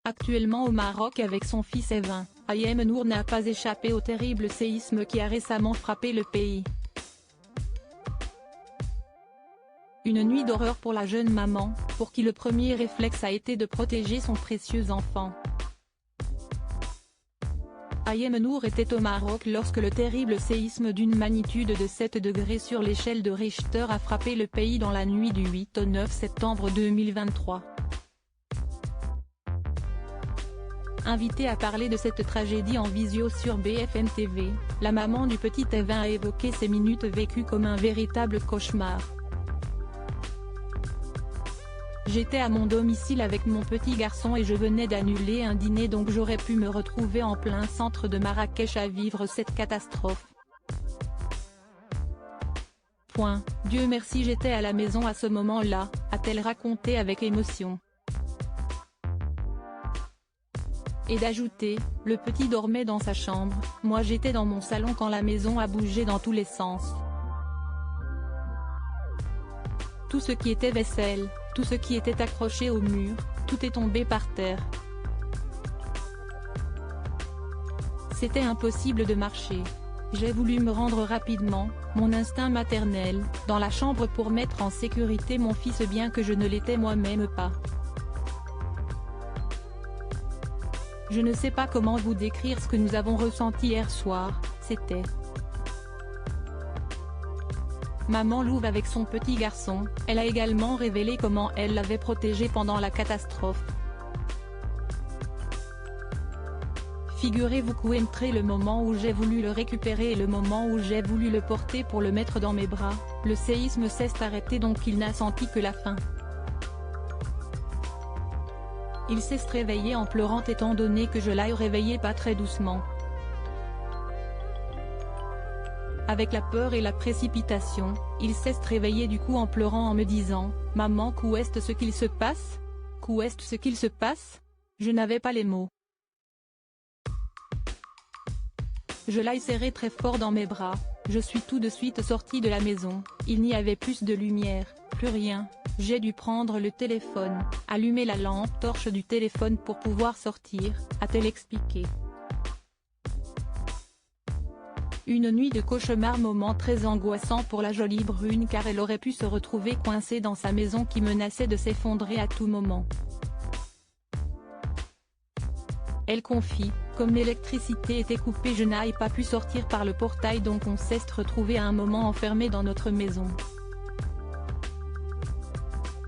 Actuellement au Maroc avec son fils Evin, Ayem Nour n'a pas échappé au terrible séisme qui a récemment frappé le pays. Une nuit d'horreur pour la jeune maman, pour qui le premier réflexe a été de protéger son précieux enfant. Ayem Nour était au Maroc lorsque le terrible séisme d'une magnitude de 7 degrés sur l'échelle de Richter a frappé le pays dans la nuit du 8 au 9 septembre 2023. Invitée à parler de cette tragédie en visio sur BFM TV, la maman du petit Evin a évoqué ces minutes vécues comme un véritable cauchemar. J'étais à mon domicile avec mon petit garçon et je venais d'annuler un dîner, donc j'aurais pu me retrouver en plein centre de Marrakech à vivre cette catastrophe. Dieu merci, j'étais à la maison à ce moment-là, a-t-elle raconté avec émotion. Et d'ajouter, le petit dormait dans sa chambre, moi j'étais dans mon salon quand la maison a bougé dans tous les sens. Tout ce qui était vaisselle, tout ce qui était accroché au mur, tout est tombé par terre. C'était impossible de marcher. J'ai voulu me rendre rapidement, mon instinct maternel, dans la chambre pour mettre en sécurité mon fils bien que je ne l'étais moi-même pas. Je ne sais pas comment vous décrire ce que nous avons ressenti hier soir, c'était. Maman Louve avec son petit garçon, elle a également révélé comment elle l'avait protégé pendant la catastrophe. Figurez-vous qu'entre le moment où j'ai voulu le récupérer et le moment où j'ai voulu le porter pour le mettre dans mes bras, le séisme s'est arrêté, donc il n'a senti que la fin. Il s'est réveillé en pleurant étant donné que je l'ai réveillé pas très doucement. Avec la peur et la précipitation, il s'est réveillé du coup en pleurant en me disant « Maman, qu'où est ce qu'il se passe? Qu'où est ce qu'il se passe ?» Je n'avais pas les mots. Je l'ai serré très fort dans mes bras, je suis tout de suite sortie de la maison, il n'y avait plus de lumière, plus rien, j'ai dû prendre le téléphone, allumer la lampe torche du téléphone pour pouvoir sortir, a-t-elle expliqué. Une nuit de cauchemar, moment très angoissant pour la jolie brune car elle aurait pu se retrouver coincée dans sa maison qui menaçait de s'effondrer à tout moment. Elle confie, comme l'électricité était coupée je n'ai pas pu sortir par le portail, donc on s'est retrouvé à un moment enfermé dans notre maison.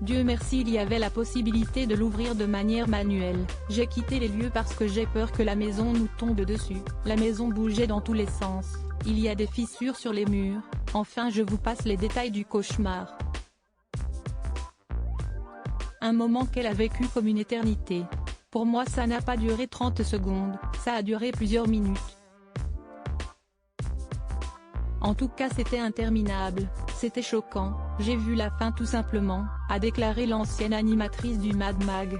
Dieu merci il y avait la possibilité de l'ouvrir de manière manuelle, j'ai quitté les lieux parce que j'ai peur que la maison nous tombe dessus, la maison bougeait dans tous les sens, il y a des fissures sur les murs, enfin je vous passe les détails du cauchemar. Un moment qu'elle a vécu comme une éternité. Pour moi ça n'a pas duré 30 secondes, ça a duré plusieurs minutes. En tout cas c'était interminable, c'était choquant, j'ai vu la fin tout simplement, a déclaré l'ancienne animatrice du Mad Mag.